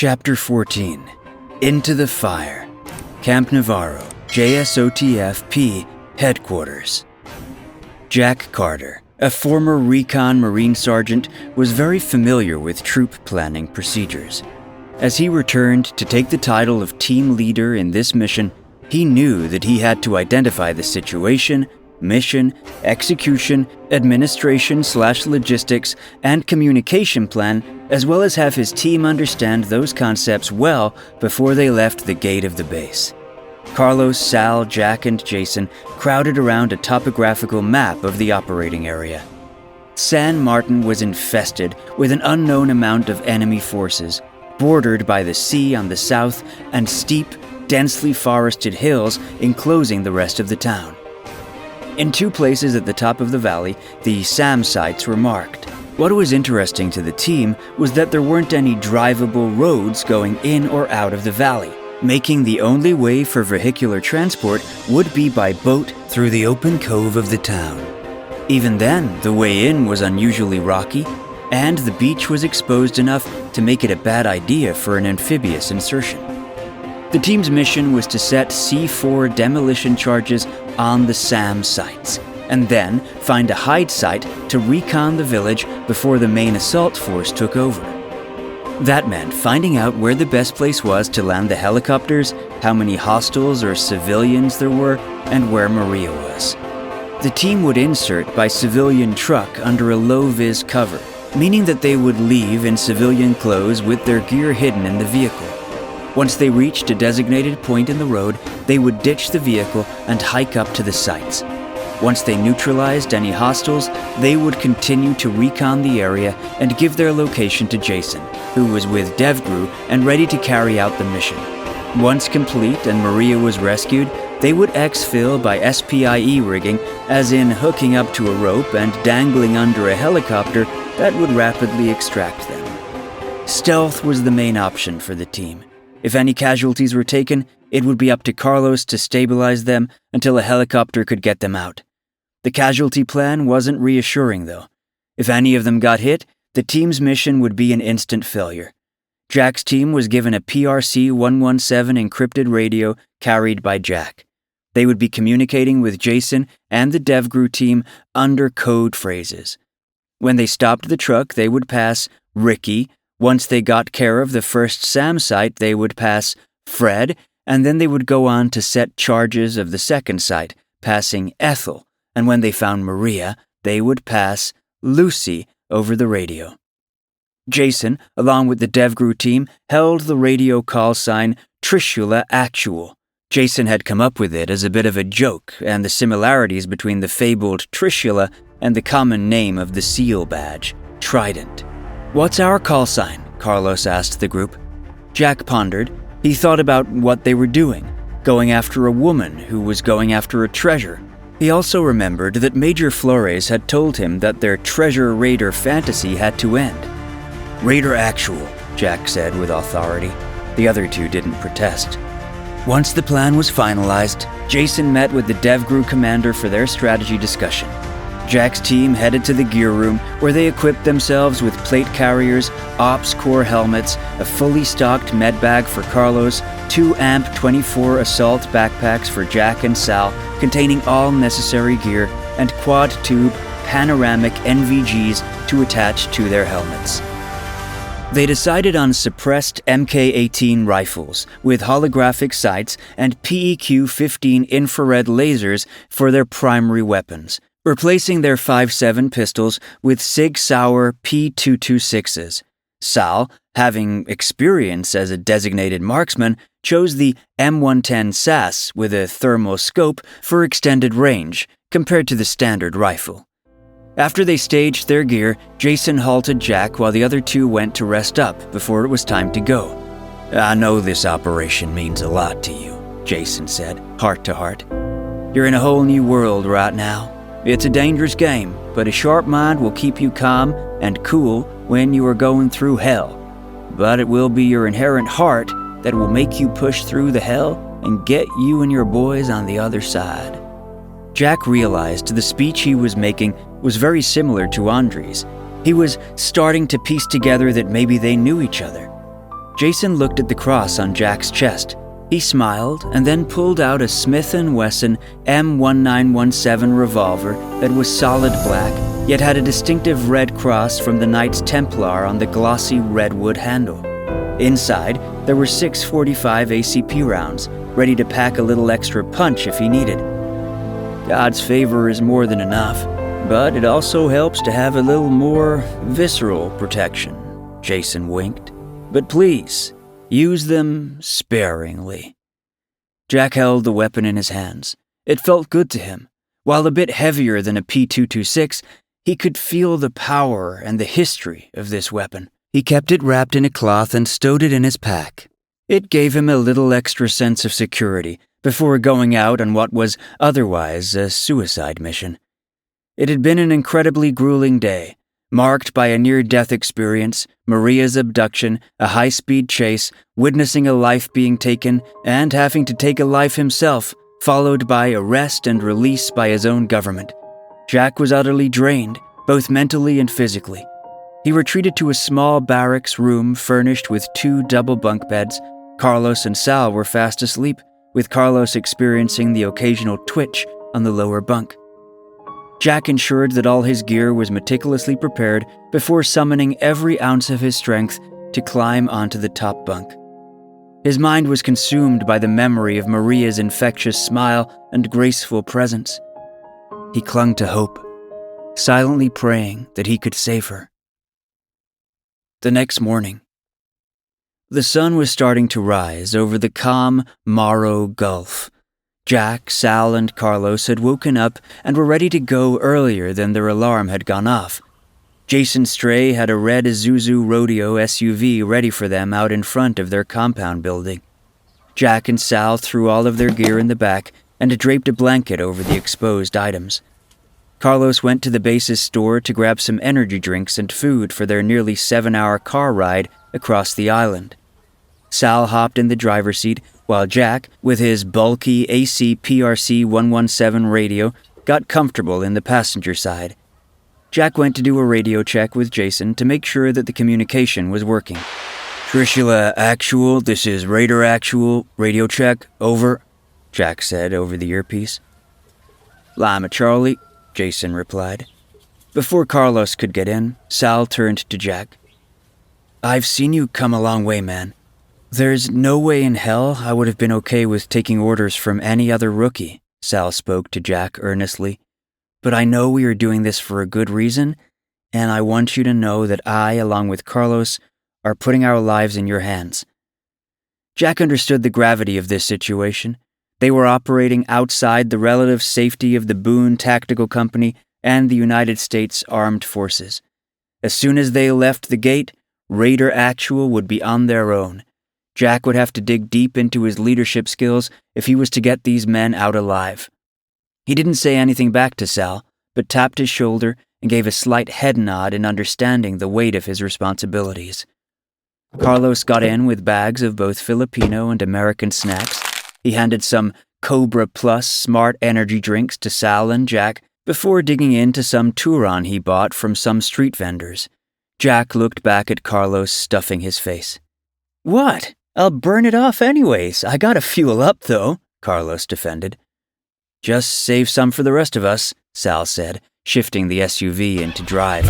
Chapter 14. Into the Fire. Camp Navarro, JSOTF-P, Headquarters. Jack Carter, a former Recon Marine sergeant, was very familiar with troop planning procedures. As he returned to take the title of team leader in this mission, he knew that he had to identify the situation, mission, execution, administration/logistics, and communication plan, as well as have his team understand those concepts well before they left the gate of the base. Carlos, Sal, Jack, and Jason crowded around a topographical map of the operating area. San Martin was infested with an unknown amount of enemy forces, bordered by the sea on the south and steep, densely forested hills enclosing the rest of the town. In two places at the top of the valley, the SAM sites were marked. What was interesting to the team was that there weren't any drivable roads going in or out of the valley, making the only way for vehicular transport would be by boat through the open cove of the town. Even then, the way in was unusually rocky, and the beach was exposed enough to make it a bad idea for an amphibious insertion. The team's mission was to set C4 demolition charges on the SAM sites, and then find a hide site to recon the village before the main assault force took over. That meant finding out where the best place was to land the helicopters, how many hostiles or civilians there were, and where Maria was. The team would insert by civilian truck under a low-vis cover, meaning that they would leave in civilian clothes with their gear hidden in the vehicle. Once they reached a designated point in the road, they would ditch the vehicle and hike up to the sites. Once they neutralized any hostiles, they would continue to recon the area and give their location to Jason, who was with DevGru and ready to carry out the mission. Once complete and Maria was rescued, they would exfil by SPIE rigging, as in hooking up to a rope and dangling under a helicopter that would rapidly extract them. Stealth was the main option for the team. If any casualties were taken, it would be up to Carlos to stabilize them until a helicopter could get them out. The casualty plan wasn't reassuring, though. If any of them got hit, the team's mission would be an instant failure. Jack's team was given a PRC-117 encrypted radio carried by Jack. They would be communicating with Jason and the DevGru team under code phrases. When they stopped the truck, they would pass Ricky. Once they got care of the first SAM site, they would pass Fred, and then they would go on to set charges of the second site, passing Ethel, and when they found Maria, they would pass Lucy over the radio. Jason, along with the DevGru team, held the radio call sign Trishula Actual. Jason had come up with it as a bit of a joke, and the similarities between the fabled Trishula and the common name of the SEAL badge, Trident. "What's our call sign?" Carlos asked the group. Jack pondered. He thought about what they were doing, going after a woman who was going after a treasure. He also remembered that Major Flores had told him that their treasure raider fantasy had to end. "Raider Actual," Jack said with authority. The other two didn't protest. Once the plan was finalized, Jason met with the DevGru commander for their strategy discussion. Jack's team headed to the gear room, where they equipped themselves with plate carriers, ops core helmets, a fully stocked med bag for Carlos, 2 AMP-24 assault backpacks for Jack and Sal, containing all necessary gear, and quad-tube panoramic NVGs to attach to their helmets. They decided on suppressed MK-18 rifles with holographic sights and PEQ-15 infrared lasers for their primary weapons, replacing their 5.7 pistols with Sig Sauer P226s. Sal, having experience as a designated marksman, chose the M110 SAS with a thermal scope for extended range compared to the standard rifle. After they staged their gear, Jason halted Jack while the other two went to rest up before it was time to go. "I know this operation means a lot to you," Jason said, heart to heart. "You're in a whole new world right now. It's a dangerous game, but a sharp mind will keep you calm and cool when you are going through hell. But it will be your inherent heart that will make you push through the hell and get you and your boys on the other side." Jack realized the speech he was making was very similar to Andre's. He was starting to piece together that maybe they knew each other. Jason looked at the cross on Jack's chest. He smiled and then pulled out a Smith & Wesson M1917 revolver that was solid black, yet had a distinctive red cross from the Knights Templar on the glossy redwood handle. Inside, there were 6 .45 ACP rounds, ready to pack a little extra punch if he needed. God's favor is more than enough, but it also helps to have a little more visceral protection, Jason winked. But please, use them sparingly. Jack held the weapon in his hands. It felt good to him. While a bit heavier than a P226, he could feel the power and the history of this weapon. He kept it wrapped in a cloth and stowed it in his pack. It gave him a little extra sense of security before going out on what was otherwise a suicide mission. It had been an incredibly grueling day, marked by a near-death experience, Maria's abduction, a high-speed chase, witnessing a life being taken, and having to take a life himself, followed by arrest and release by his own government. Jack was utterly drained, both mentally and physically. He retreated to a small barracks room furnished with 2 double bunk beds. Carlos and Sal were fast asleep, with Carlos experiencing the occasional twitch on the lower bunk. Jack ensured that all his gear was meticulously prepared before summoning every ounce of his strength to climb onto the top bunk. His mind was consumed by the memory of Maria's infectious smile and graceful presence. He clung to hope, silently praying that he could save her. The next morning, the sun was starting to rise over the calm Morrow Gulf. Jack, Sal, and Carlos had woken up and were ready to go earlier than their alarm had gone off. Jason Stray had a red Isuzu Rodeo SUV ready for them out in front of their compound building. Jack and Sal threw all of their gear in the back and draped a blanket over the exposed items. Carlos went to the base's store to grab some energy drinks and food for their nearly 7-hour car ride across the island. Sal hopped in the driver's seat, while Jack, with his bulky AC-PRC 117 radio, got comfortable in the passenger side. Jack went to do a radio check with Jason to make sure that the communication was working. Trishula Actual, this is Raider Actual, radio check, over, Jack said over the earpiece. Lima Charlie, Jason replied. Before Carlos could get in, Sal turned to Jack. I've seen you come a long way, man. There's no way in hell I would have been okay with taking orders from any other rookie, Sal spoke to Jack earnestly. But I know we are doing this for a good reason, and I want you to know that I, along with Carlos, are putting our lives in your hands. Jack understood the gravity of this situation. They were operating outside the relative safety of the Boone Tactical Company and the United States Armed Forces. As soon as they left the gate, Raider Actual would be on their own. Jack would have to dig deep into his leadership skills if he was to get these men out alive. He didn't say anything back to Sal, but tapped his shoulder and gave a slight head nod in understanding the weight of his responsibilities. Carlos got in with bags of both Filipino and American snacks. He handed some Cobra Plus smart energy drinks to Sal and Jack before digging into some Turon he bought from some street vendors. Jack looked back at Carlos, stuffing his face. What? I'll burn it off anyways. I gotta fuel up, though, Carlos defended. Just save some for the rest of us, Sal said, shifting the SUV into drive.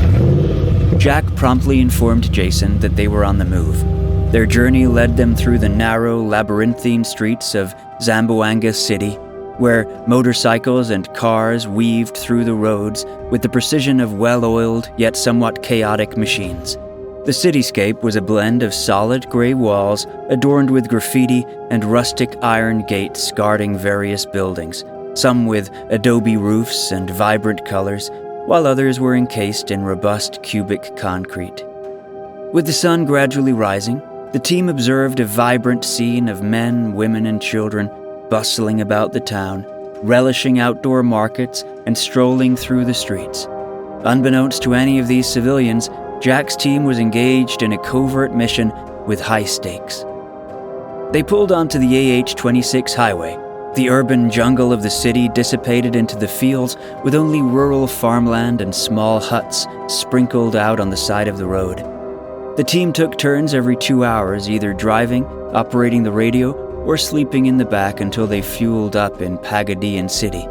Jack promptly informed Jason that they were on the move. Their journey led them through the narrow, labyrinthine streets of Zamboanga City, where motorcycles and cars weaved through the roads with the precision of well-oiled yet somewhat chaotic machines. The cityscape was a blend of solid gray walls adorned with graffiti and rustic iron gates guarding various buildings, some with adobe roofs and vibrant colors, while others were encased in robust cubic concrete. With the sun gradually rising, the team observed a vibrant scene of men, women, and children bustling about the town, relishing outdoor markets and strolling through the streets. Unbeknownst to any of these civilians, Jack's team was engaged in a covert mission with high stakes. They pulled onto the AH-26 highway. The urban jungle of the city dissipated into the fields with only rural farmland and small huts sprinkled out on the side of the road. The team took turns every 2 hours, either driving, operating the radio, or sleeping in the back until they fueled up in Pagadian City.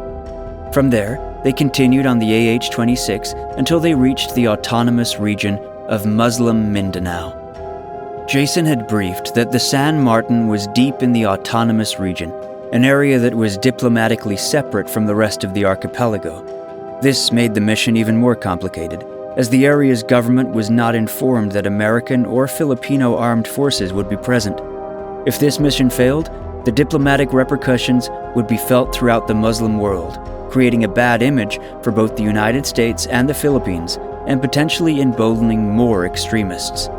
From there, they continued on the AH-26 until they reached the autonomous region of Muslim Mindanao. Jason had briefed that the San Martin was deep in the autonomous region, an area that was diplomatically separate from the rest of the archipelago. This made the mission even more complicated, as the area's government was not informed that American or Filipino armed forces would be present. If this mission failed, the diplomatic repercussions would be felt throughout the Muslim world, creating a bad image for both the United States and the Philippines, and potentially emboldening more extremists.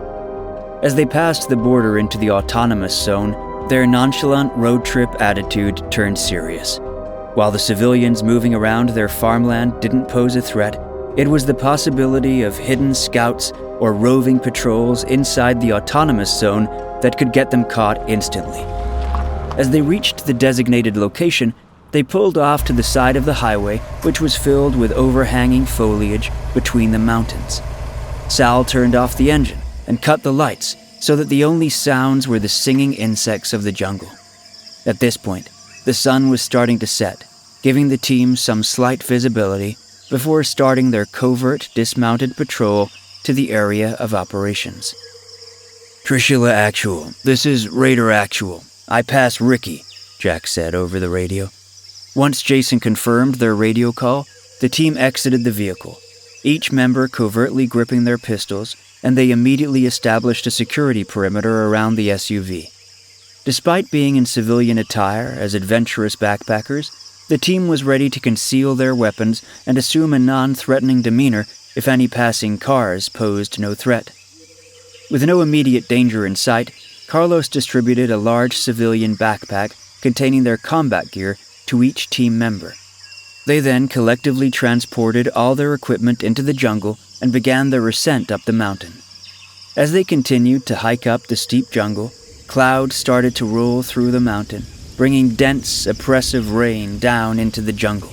As they passed the border into the autonomous zone, their nonchalant road trip attitude turned serious. While the civilians moving around their farmland didn't pose a threat, it was the possibility of hidden scouts or roving patrols inside the autonomous zone that could get them caught instantly. As they reached the designated location, they pulled off to the side of the highway, which was filled with overhanging foliage between the mountains. Sal turned off the engine and cut the lights so that the only sounds were the singing insects of the jungle. At this point, the sun was starting to set, giving the team some slight visibility before starting their covert dismounted patrol to the area of operations. "Trishula Actual, this is Raider Actual. I pass Ricky," Jack said over the radio. Once Jason confirmed their radio call, the team exited the vehicle, each member covertly gripping their pistols, and they immediately established a security perimeter around the SUV. Despite being in civilian attire as adventurous backpackers, the team was ready to conceal their weapons and assume a non-threatening demeanor if any passing cars posed no threat. With no immediate danger in sight, Carlos distributed a large civilian backpack containing their combat gear to each team member. They then collectively transported all their equipment into the jungle and began their ascent up the mountain. As they continued to hike up the steep jungle, clouds started to roll through the mountain, bringing dense, oppressive rain down into the jungle.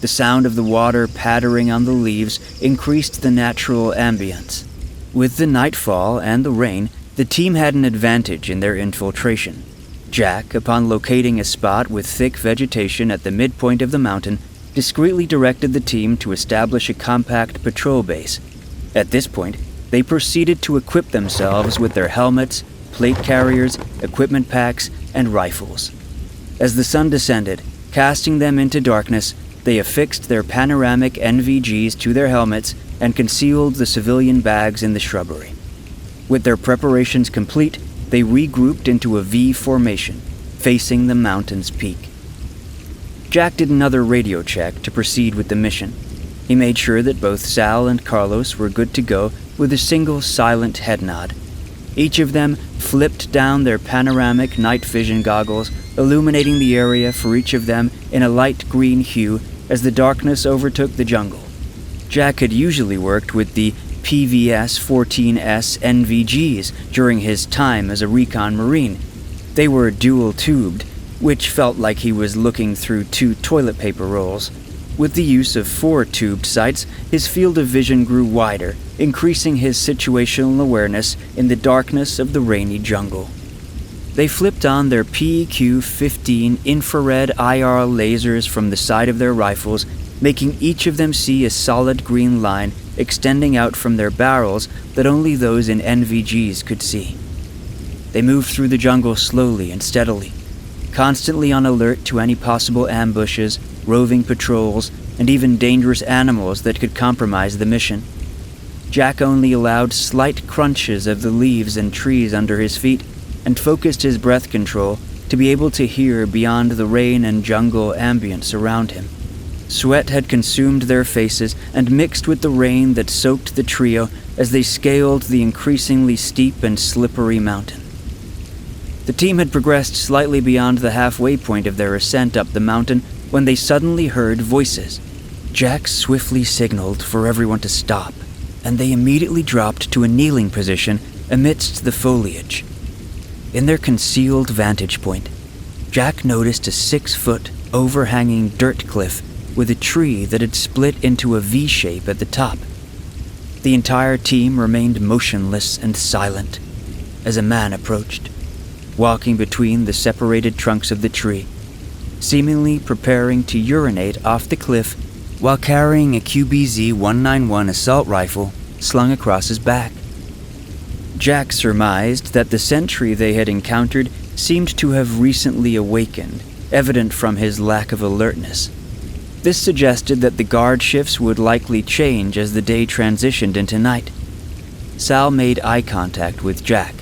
The sound of the water pattering on the leaves increased the natural ambience. With the nightfall and the rain, the team had an advantage in their infiltration. Jack, upon locating a spot with thick vegetation at the midpoint of the mountain, discreetly directed the team to establish a compact patrol base. At this point, they proceeded to equip themselves with their helmets, plate carriers, equipment packs, and rifles. As the sun descended, casting them into darkness, they affixed their panoramic NVGs to their helmets and concealed the civilian bags in the shrubbery. With their preparations complete, they regrouped into a V formation, facing the mountain's peak. Jack did another radio check to proceed with the mission. He made sure that both Sal and Carlos were good to go with a single silent head nod. Each of them flipped down their panoramic night vision goggles, illuminating the area for each of them in a light green hue as the darkness overtook the jungle. Jack had usually worked with the PVS-14S NVGs during his time as a Recon Marine. They were dual-tubed, which felt like he was looking through 2 toilet paper rolls. With the use of 4 tubed sights, his field of vision grew wider, increasing his situational awareness in the darkness of the rainy jungle. They flipped on their PQ-15 infrared IR lasers from the side of their rifles, making each of them see a solid green line extending out from their barrels that only those in NVGs could see. They moved through the jungle slowly and steadily, constantly on alert to any possible ambushes, roving patrols, and even dangerous animals that could compromise the mission. Jack only allowed slight crunches of the leaves and trees under his feet and focused his breath control to be able to hear beyond the rain and jungle ambience around him. Sweat had consumed their faces and mixed with the rain that soaked the trio as they scaled the increasingly steep and slippery mountain. The team had progressed slightly beyond the halfway point of their ascent up the mountain when they suddenly heard voices. Jack swiftly signaled for everyone to stop, and they immediately dropped to a kneeling position amidst the foliage. In their concealed vantage point, Jack noticed a 6-foot overhanging dirt cliff with a tree that had split into a V shape at the top. The entire team remained motionless and silent as a man approached, walking between the separated trunks of the tree, seemingly preparing to urinate off the cliff while carrying a QBZ-191 assault rifle slung across his back. Jack surmised that the sentry they had encountered seemed to have recently awakened, evident from his lack of alertness. This suggested that the guard shifts would likely change as the day transitioned into night. Sal made eye contact with Jack,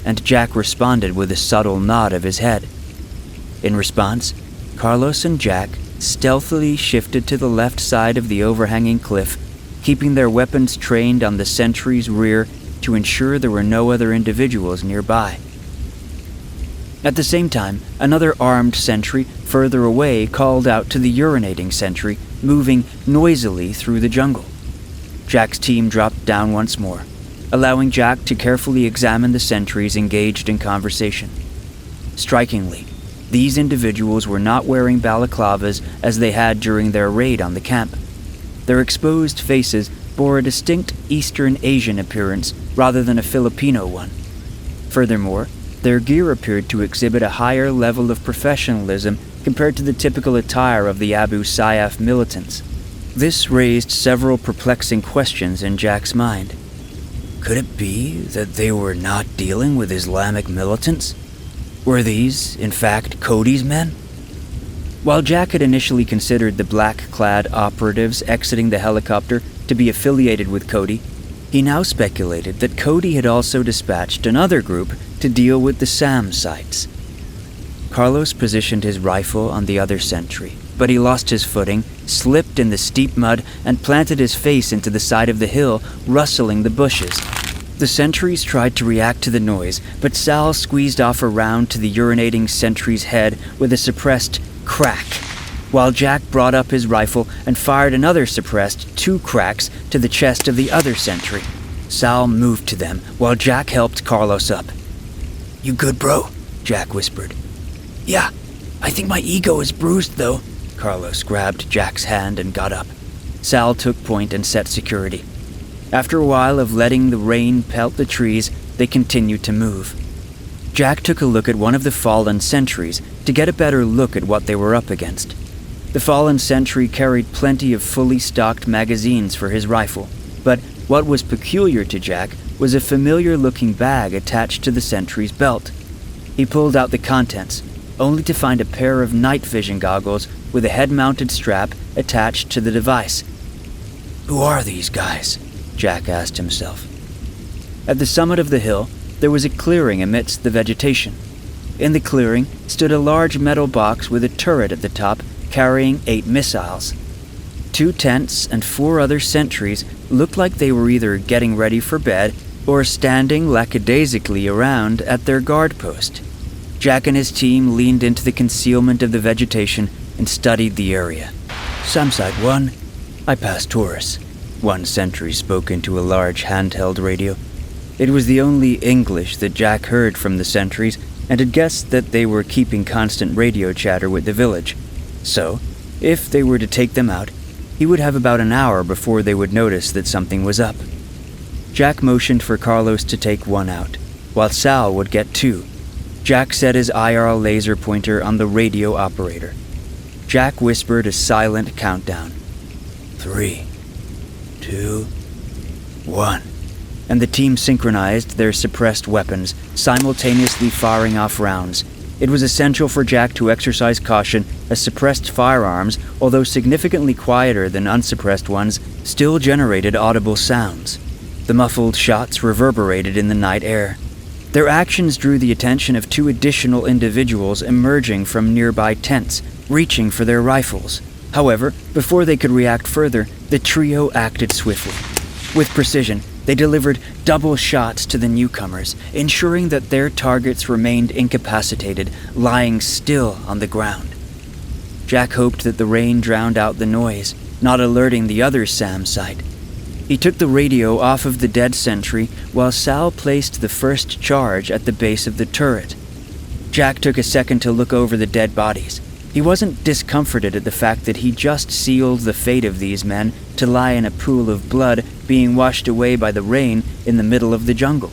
and Jack responded with a subtle nod of his head. In response, Carlos and Jack stealthily shifted to the left side of the overhanging cliff, keeping their weapons trained on the sentry's rear to ensure there were no other individuals nearby. At the same time, another armed sentry further away called out to the urinating sentry, moving noisily through the jungle. Jack's team dropped down once more, allowing Jack to carefully examine the sentries engaged in conversation. Strikingly, these individuals were not wearing balaclavas as they had during their raid on the camp. Their exposed faces bore a distinct Eastern Asian appearance rather than a Filipino one. Furthermore, their gear appeared to exhibit a higher level of professionalism compared to the typical attire of the Abu Sayyaf militants. This raised several perplexing questions in Jack's mind. Could it be that they were not dealing with Islamic militants? Were these, in fact, Cody's men? While Jack had initially considered the black-clad operatives exiting the helicopter to be affiliated with Cody, he now speculated that Cody had also dispatched another group to deal with the SAM sites. Carlos positioned his rifle on the other sentry, but he lost his footing, slipped in the steep mud, and planted his face into the side of the hill, rustling the bushes. The sentries tried to react to the noise, but Sal squeezed off a round to the urinating sentry's head with a suppressed crack, while Jack brought up his rifle and fired another suppressed 2 cracks to the chest of the other sentry. Sal moved to them while Jack helped Carlos up. "You good, bro?" Jack whispered. "Yeah, I think my ego is bruised, though." Carlos grabbed Jack's hand and got up. Sal took point and set security. After a while of letting the rain pelt the trees, they continued to move. Jack took a look at one of the fallen sentries to get a better look at what they were up against. The fallen sentry carried plenty of fully stocked magazines for his rifle, but what was peculiar to Jack was a familiar-looking bag attached to the sentry's belt. He pulled out the contents, only to find a pair of night vision goggles with a head-mounted strap attached to the device. "Who are these guys?" Jack asked himself. At the summit of the hill, there was a clearing amidst the vegetation. In the clearing stood a large metal box with a turret at the top carrying 8 missiles. 2 tents and 4 other sentries looked like they were either getting ready for bed or standing lackadaisically around at their guard post. Jack and his team leaned into the concealment of the vegetation and studied the area. "SAM Site 1, I passed Taurus," one sentry spoke into a large handheld radio. It was the only English that Jack heard from the sentries and had guessed that they were keeping constant radio chatter with the village. So, if they were to take them out, he would have about an hour before they would notice that something was up. Jack motioned for Carlos to take one out, while Sal would get 2. Jack set his IR laser pointer on the radio operator. Jack whispered a silent countdown. 3, 2, 1. And the team synchronized their suppressed weapons, simultaneously firing off rounds. It was essential for Jack to exercise caution, as suppressed firearms, although significantly quieter than unsuppressed ones, still generated audible sounds. The muffled shots reverberated in the night air. Their actions drew the attention of 2 additional individuals emerging from nearby tents, reaching for their rifles. However, before they could react further, the trio acted swiftly. With precision, they delivered double shots to the newcomers, ensuring that their targets remained incapacitated, lying still on the ground. Jack hoped that the rain drowned out the noise, not alerting the other SAM site. He took the radio off of the dead sentry while Sal placed the first charge at the base of the turret. Jack took a second to look over the dead bodies. He wasn't discomforted at the fact that he just sealed the fate of these men to lie in a pool of blood being washed away by the rain in the middle of the jungle.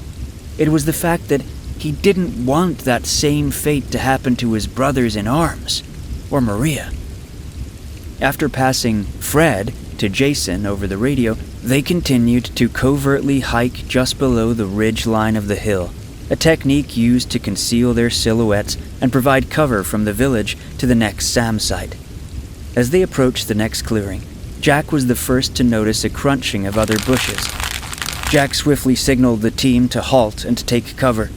It was the fact that he didn't want that same fate to happen to his brothers in arms, or Maria. After passing Fred to Jason over the radio, they continued to covertly hike just below the ridge line of the hill, a technique used to conceal their silhouettes and provide cover from the village to the next SAM site. As they approached the next clearing, Jack was the first to notice a crunching of other bushes. Jack swiftly signaled the team to halt and to take cover.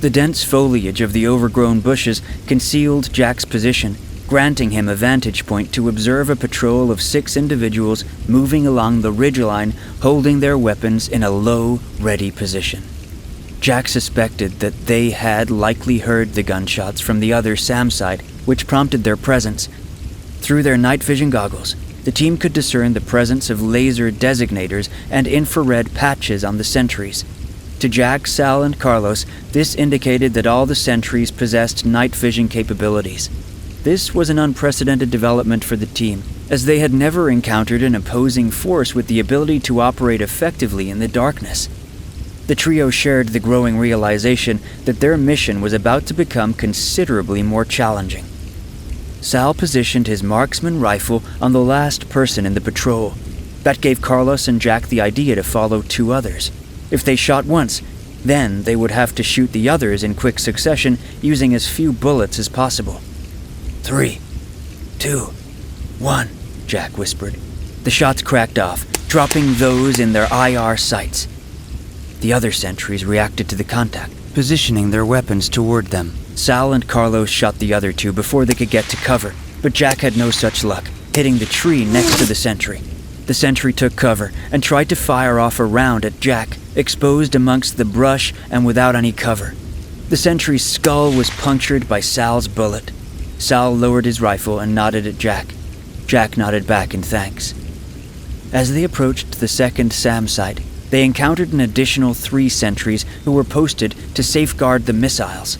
The dense foliage of the overgrown bushes concealed Jack's position, granting him a vantage point to observe a patrol of 6 individuals moving along the ridgeline, holding their weapons in a low, ready position. Jack suspected that they had likely heard the gunshots from the other SAM site, which prompted their presence. Through their night vision goggles, the team could discern the presence of laser designators and infrared patches on the sentries. To Jack, Sal, and Carlos, this indicated that all the sentries possessed night vision capabilities. This was an unprecedented development for the team, as they had never encountered an opposing force with the ability to operate effectively in the darkness. The trio shared the growing realization that their mission was about to become considerably more challenging. Sal positioned his marksman rifle on the last person in the patrol. That gave Carlos and Jack the idea to follow 2 others. If they shot once, then they would have to shoot the others in quick succession using as few bullets as possible. 3, 2, 1, Jack whispered. The shots cracked off, dropping those in their IR sights. The other sentries reacted to the contact, positioning their weapons toward them. Sal and Carlos shot the other 2 before they could get to cover, but Jack had no such luck, hitting the tree next to the sentry. The sentry took cover and tried to fire off a round at Jack, exposed amongst the brush and without any cover. The sentry's skull was punctured by Sal's bullet. Sal lowered his rifle and nodded at Jack. Jack nodded back in thanks. As they approached the second SAM site, they encountered an additional 3 sentries who were posted to safeguard the missiles.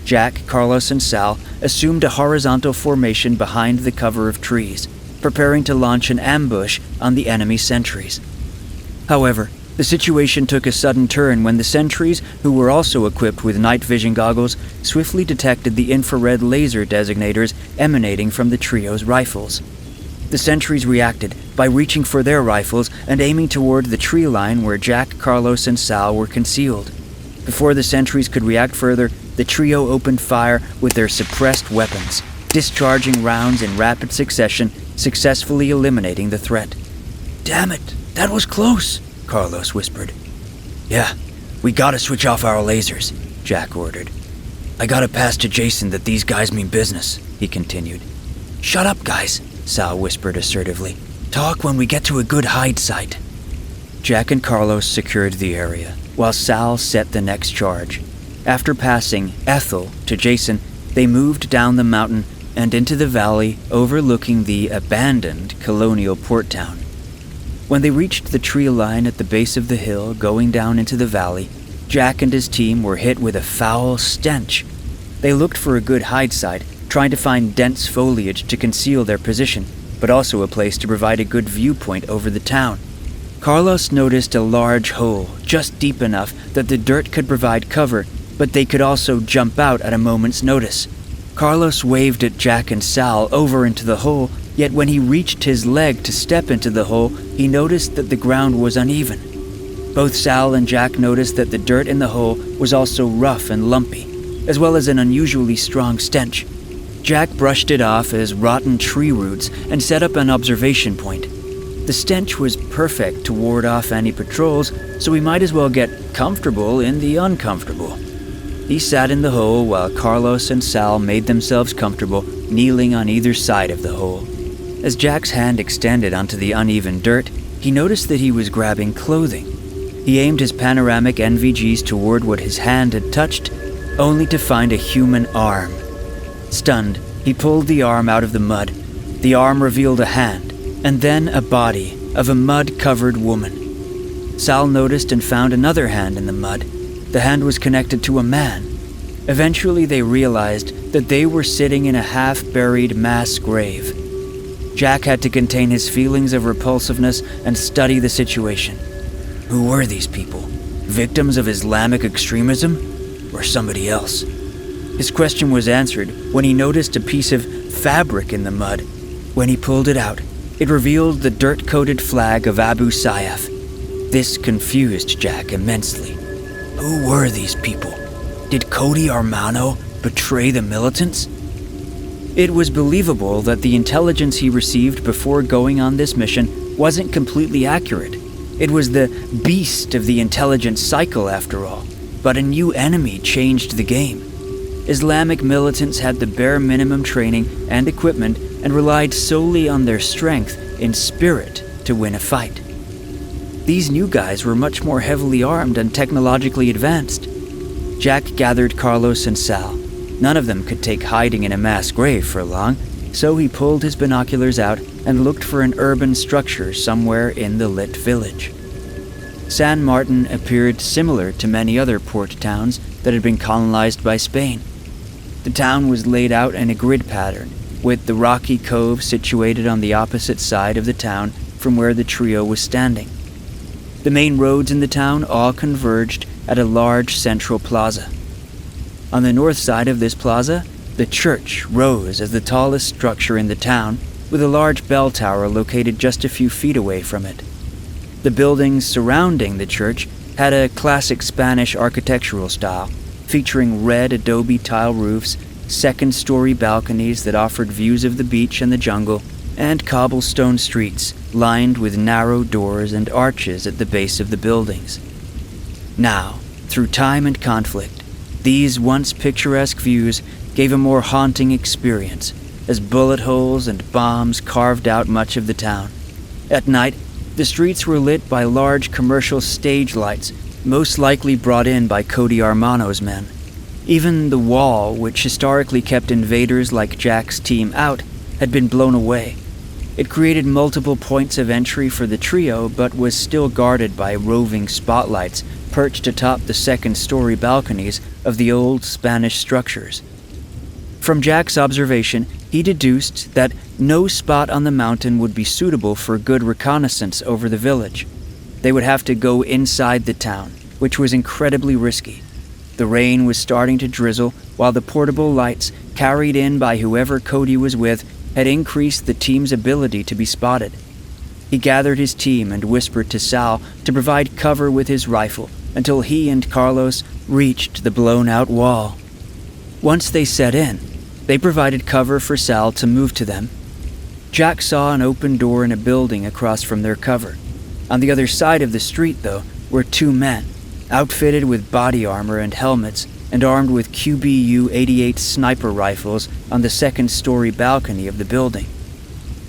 Jack, Carlos, and Sal assumed a horizontal formation behind the cover of trees, preparing to launch an ambush on the enemy sentries. However, the situation took a sudden turn when the sentries, who were also equipped with night vision goggles, swiftly detected the infrared laser designators emanating from the trio's rifles. The sentries reacted by reaching for their rifles and aiming toward the tree line where Jack, Carlos, and Sal were concealed. Before the sentries could react further, the trio opened fire with their suppressed weapons, discharging rounds in rapid succession, successfully eliminating the threat. "Damn it, that was close," Carlos whispered. "Yeah, we gotta switch off our lasers," Jack ordered. "I gotta pass to Jason that these guys mean business," he continued. "Shut up, guys," Sal whispered assertively. "Talk when we get to a good hide site." Jack and Carlos secured the area, while Sal set the next charge. After passing Ethel to Jason, they moved down the mountain and into the valley overlooking the abandoned colonial port town. When they reached the tree line at the base of the hill going down into the valley, Jack and his team were hit with a foul stench. They looked for a good hide site, trying to find dense foliage to conceal their position, but also a place to provide a good viewpoint over the town. Carlos noticed a large hole, just deep enough that the dirt could provide cover, but they could also jump out at a moment's notice. Carlos waved at Jack and Sal over into the hole, yet when he reached his leg to step into the hole, he noticed that the ground was uneven. Both Sal and Jack noticed that the dirt in the hole was also rough and lumpy, as well as an unusually strong stench. Jack brushed it off as rotten tree roots and set up an observation point. The stench was perfect to ward off any patrols, so we might as well get comfortable in the uncomfortable. He sat in the hole while Carlos and Sal made themselves comfortable, kneeling on either side of the hole. As Jack's hand extended onto the uneven dirt, he noticed that he was grabbing clothing. He aimed his panoramic NVGs toward what his hand had touched, only to find a human arm. Stunned, he pulled the arm out of the mud. The arm revealed a hand, and then a body of a mud-covered woman. Sal noticed and found another hand in the mud. The hand was connected to a man. Eventually they realized that they were sitting in a half-buried mass grave. Jack had to contain his feelings of repulsiveness and study the situation. Who were these people? Victims of Islamic extremism? Or somebody else? His question was answered when he noticed a piece of fabric in the mud. When he pulled it out, it revealed the dirt-coated flag of Abu Sayyaf. This confused Jack immensely. Who were these people? Did Cody Armano betray the militants? It was believable that the intelligence he received before going on this mission wasn't completely accurate. It was the beast of the intelligence cycle, after all. But a new enemy changed the game. Islamic militants had the bare minimum training and equipment and relied solely on their strength in spirit to win a fight. These new guys were much more heavily armed and technologically advanced. Jack gathered Carlos and Sal. None of them could take hiding in a mass grave for long, so he pulled his binoculars out and looked for an urban structure somewhere in the lit village. San Martin appeared similar to many other port towns that had been colonized by Spain. The town was laid out in a grid pattern, with the rocky cove situated on the opposite side of the town from where the trio was standing. The main roads in the town all converged at a large central plaza. On the north side of this plaza, the church rose as the tallest structure in the town, with a large bell tower located just a few feet away from it. The buildings surrounding the church had a classic Spanish architectural style, featuring red adobe tile roofs, second-story balconies that offered views of the beach and the jungle, and cobblestone streets lined with narrow doors and arches at the base of the buildings. Now, through time and conflict, these once picturesque views gave a more haunting experience, as bullet holes and bombs carved out much of the town. At night, the streets were lit by large commercial stage lights, most likely brought in by Cody Armano's men. Even the wall, which historically kept invaders like Jack's team out, had been blown away. It created multiple points of entry for the trio, but was still guarded by roving spotlights perched atop the second-story balconies of the old Spanish structures. From Jack's observation, he deduced that no spot on the mountain would be suitable for good reconnaissance over the village. They would have to go inside the town, which was incredibly risky. The rain was starting to drizzle, while the portable lights, carried in by whoever Cody was with, had increased the team's ability to be spotted. He gathered his team and whispered to Sal to provide cover with his rifle until he and Carlos reached the blown-out wall. Once they set in, they provided cover for Sal to move to them. Jack saw an open door in a building across from their cover. On the other side of the street, though, were two men, outfitted with body armor and helmets, and armed with QBU-88 sniper rifles on the second-story balcony of the building.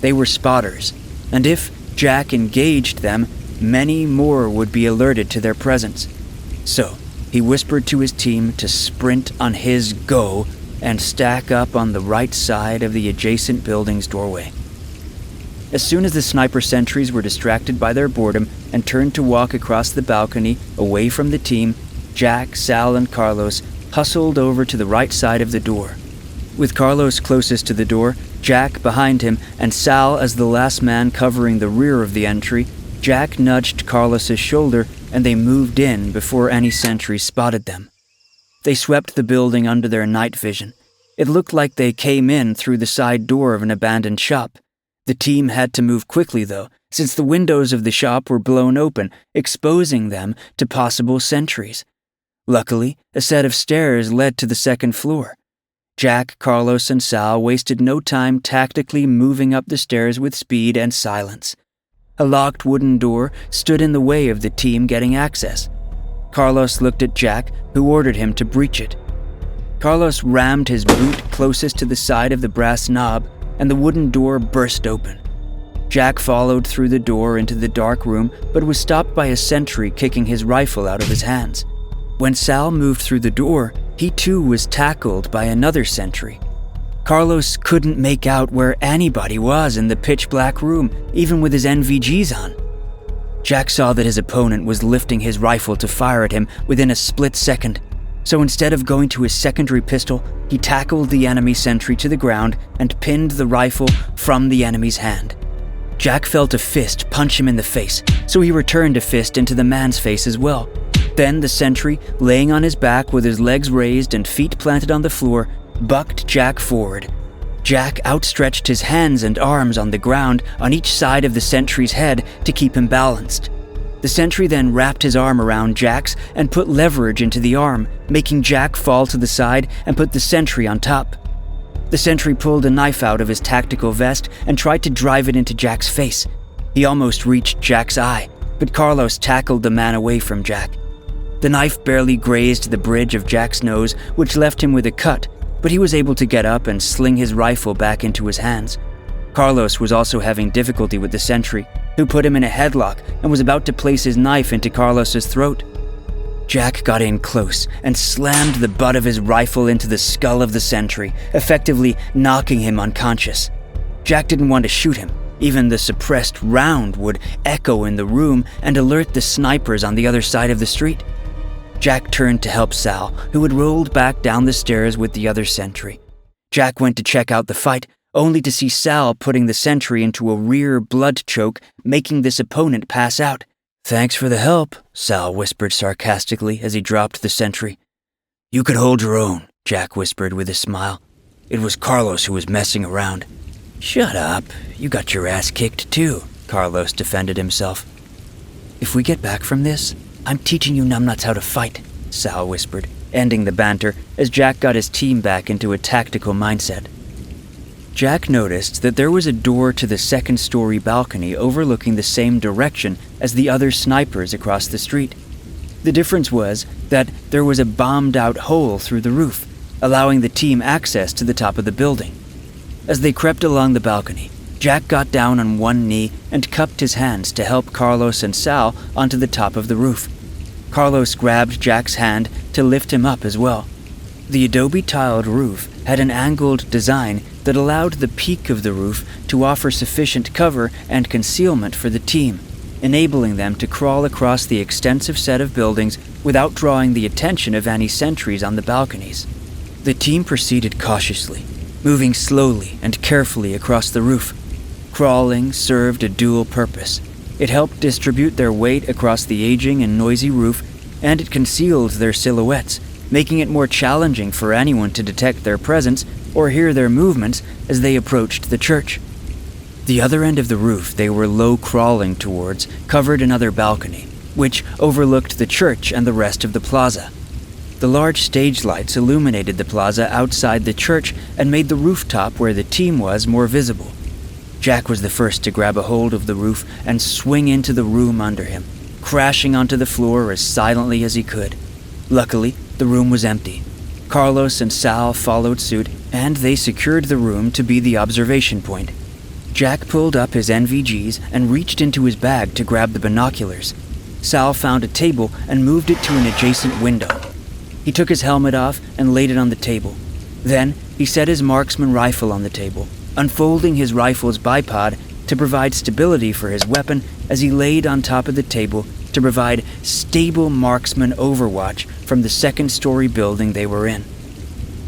They were spotters, and if Jack engaged them, many more would be alerted to their presence. So, he whispered to his team to sprint on his go and stack up on the right side of the adjacent building's doorway. As soon as the sniper sentries were distracted by their boredom and turned to walk across the balcony away from the team, Jack, Sal, and Carlos hustled over to the right side of the door. With Carlos closest to the door, Jack behind him, and Sal as the last man covering the rear of the entry, Jack nudged Carlos's shoulder and they moved in before any sentry spotted them. They swept the building under their night vision. It looked like they came in through the side door of an abandoned shop. The team had to move quickly, though, since the windows of the shop were blown open, exposing them to possible sentries. Luckily, a set of stairs led to the second floor. Jack, Carlos, and Sal wasted no time tactically moving up the stairs with speed and silence. A locked wooden door stood in the way of the team getting access. Carlos looked at Jack, who ordered him to breach it. Carlos rammed his boot closest to the side of the brass knob, and the wooden door burst open. Jack followed through the door into the dark room, but was stopped by a sentry kicking his rifle out of his hands. When Sal moved through the door, he too was tackled by another sentry. Carlos couldn't make out where anybody was in the pitch-black room, even with his NVGs on. Jack saw that his opponent was lifting his rifle to fire at him within a split second, so instead of going to his secondary pistol, he tackled the enemy sentry to the ground and pinned the rifle from the enemy's hand. Jack felt a fist punch him in the face, so he returned a fist into the man's face as well. Then the sentry, laying on his back with his legs raised and feet planted on the floor, bucked Jack forward. Jack outstretched his hands and arms on the ground on each side of the sentry's head to keep him balanced. The sentry then wrapped his arm around Jack's and put leverage into the arm, making Jack fall to the side and put the sentry on top. The sentry pulled a knife out of his tactical vest and tried to drive it into Jack's face. He almost reached Jack's eye, but Carlos tackled the man away from Jack. The knife barely grazed the bridge of Jack's nose, which left him with a cut, but he was able to get up and sling his rifle back into his hands. Carlos was also having difficulty with the sentry, who put him in a headlock and was about to place his knife into Carlos's throat. Jack got in close and slammed the butt of his rifle into the skull of the sentry, effectively knocking him unconscious. Jack didn't want to shoot him. Even the suppressed round would echo in the room and alert the snipers on the other side of the street. Jack turned to help Sal, who had rolled back down the stairs with the other sentry. Jack went to check out the fight, only to see Sal putting the sentry into a rear blood choke, making this opponent pass out. "Thanks for the help," Sal whispered sarcastically as he dropped the sentry. "You could hold your own," Jack whispered with a smile. "It was Carlos who was messing around." "Shut up. You got your ass kicked too," Carlos defended himself. "If we get back from this, I'm teaching you numbnuts how to fight," Sal whispered, ending the banter as Jack got his team back into a tactical mindset. Jack noticed that there was a door to the second-story balcony overlooking the same direction as the other snipers across the street. The difference was that there was a bombed-out hole through the roof, allowing the team access to the top of the building. As they crept along the balcony, Jack got down on one knee and cupped his hands to help Carlos and Sal onto the top of the roof. Carlos grabbed Jack's hand to lift him up as well. The adobe-tiled roof had an angled design that allowed the peak of the roof to offer sufficient cover and concealment for the team, enabling them to crawl across the extensive set of buildings without drawing the attention of any sentries on the balconies. The team proceeded cautiously, moving slowly and carefully across the roof. Crawling served a dual purpose. It helped distribute their weight across the aging and noisy roof, and it concealed their silhouettes, making it more challenging for anyone to detect their presence or hear their movements as they approached the church. The other end of the roof they were low crawling towards covered another balcony, which overlooked the church and the rest of the plaza. The large stage lights illuminated the plaza outside the church and made the rooftop where the team was more visible. Jack was the first to grab a hold of the roof and swing into the room under him, crashing onto the floor as silently as he could. Luckily, the room was empty. Carlos and Sal followed suit, and they secured the room to be the observation point. Jack pulled up his NVGs and reached into his bag to grab the binoculars. Sal found a table and moved it to an adjacent window. He took his helmet off and laid it on the table. Then, he set his marksman rifle on the table, unfolding his rifle's bipod to provide stability for his weapon as he laid on top of the table to provide stable marksman overwatch from the second-story building they were in.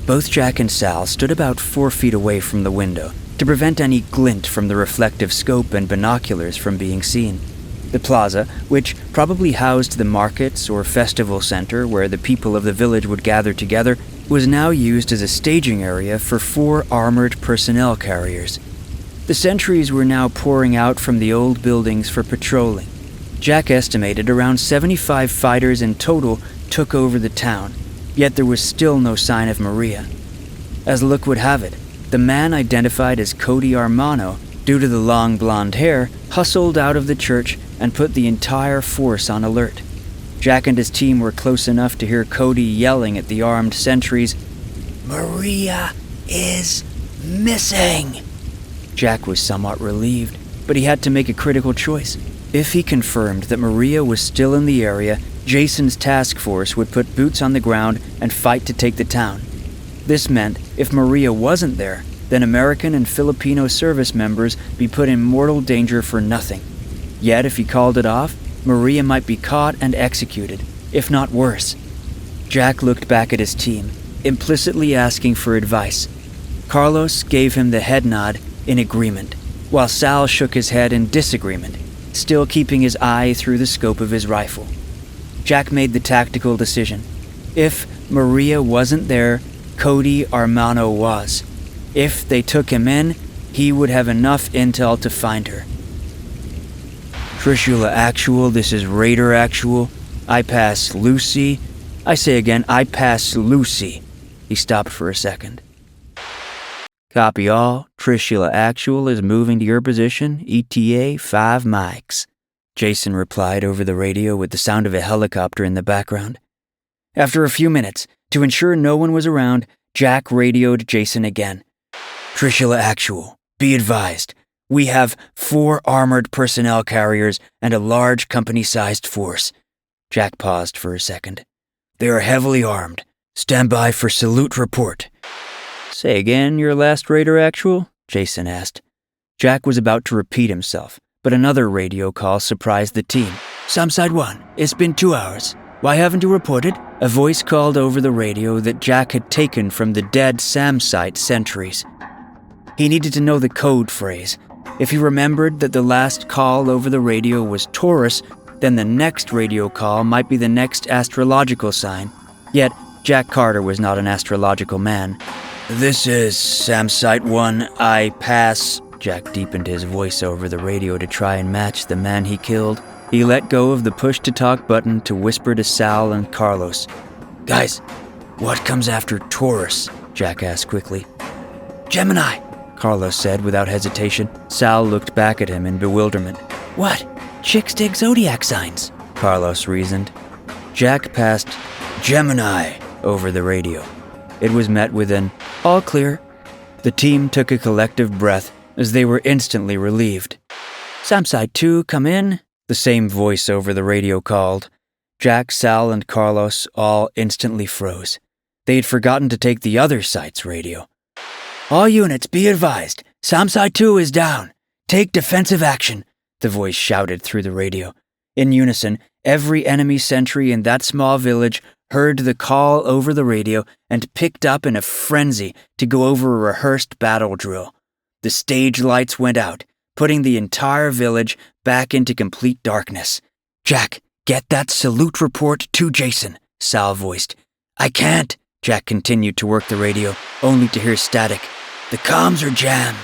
Both Jack and Sal stood about 4 feet away from the window to prevent any glint from the reflective scope and binoculars from being seen. The plaza, which probably housed the markets or festival center where the people of the village would gather together, was now used as a staging area for 4 armored personnel carriers. The sentries were now pouring out from the old buildings for patrolling. Jack estimated around 75 fighters in total took over the town, yet there was still no sign of Maria. As luck would have it, the man identified as Cody Armano, due to the long blonde hair, hustled out of the church and put the entire force on alert. Jack and his team were close enough to hear Cody yelling at the armed sentries, "Maria is missing!" Jack was somewhat relieved, but he had to make a critical choice. If he confirmed that Maria was still in the area, Jason's task force would put boots on the ground and fight to take the town. This meant if Maria wasn't there, then American and Filipino service members be put in mortal danger for nothing. Yet if he called it off, Maria might be caught and executed, if not worse. Jack looked back at his team, implicitly asking for advice. Carlos gave him the head nod in agreement. while Sal shook his head in disagreement, still keeping his eye through the scope of his rifle. Jack made the tactical decision. If Maria wasn't there, Cody Armano was. If they took him in, he would have enough intel to find her. Trishula Actual, this is Raider Actual. I pass Lucy. I say again, I pass Lucy. He stopped for a second. Copy all. Trishula Actual is moving to your position. ETA 5 mics. Jason replied over the radio with the sound of a helicopter in the background. After a few minutes, to ensure no one was around, Jack radioed Jason again. Trishula Actual, be advised. We have 4 armored personnel carriers and a large company-sized force. Jack paused for a second. They are heavily armed. Stand by for salute report. Say again your last Raider Actual? Jason asked. Jack was about to repeat himself, but another radio call surprised the team. Samside 1, it's been 2 hours. Why haven't you reported? A voice called over the radio that Jack had taken from the dead SAM site sentries. He needed to know the code phrase. If he remembered that the last call over the radio was Taurus, then the next radio call might be the next astrological sign. Yet, Jack Carter was not an astrological man. This is SAM Site 1, I pass. Jack deepened his voice over the radio to try and match the man he killed. He let go of the push-to-talk button to whisper to Sal and Carlos. Guys, what comes after Taurus? Jack asked quickly. Gemini, Carlos said without hesitation. Sal looked back at him in bewilderment. What? Chicks dig zodiac signs, Carlos reasoned. Jack passed Gemini over the radio. It was met with an all clear. The team took a collective breath as they were instantly relieved. Samside 2, come in, the same voice over the radio called. Jack, Sal, and Carlos all instantly froze. They had forgotten to take the other site's radio. All units, be advised. Samside 2 is down. Take defensive action, the voice shouted through the radio. In unison, every enemy sentry in that small village heard the call over the radio and picked up in a frenzy to go over a rehearsed battle drill. The stage lights went out, putting the entire village back into complete darkness. Jack, get that salute report to Jason, Sal voiced. I can't, Jack continued to work the radio, only to hear static. The comms are jammed.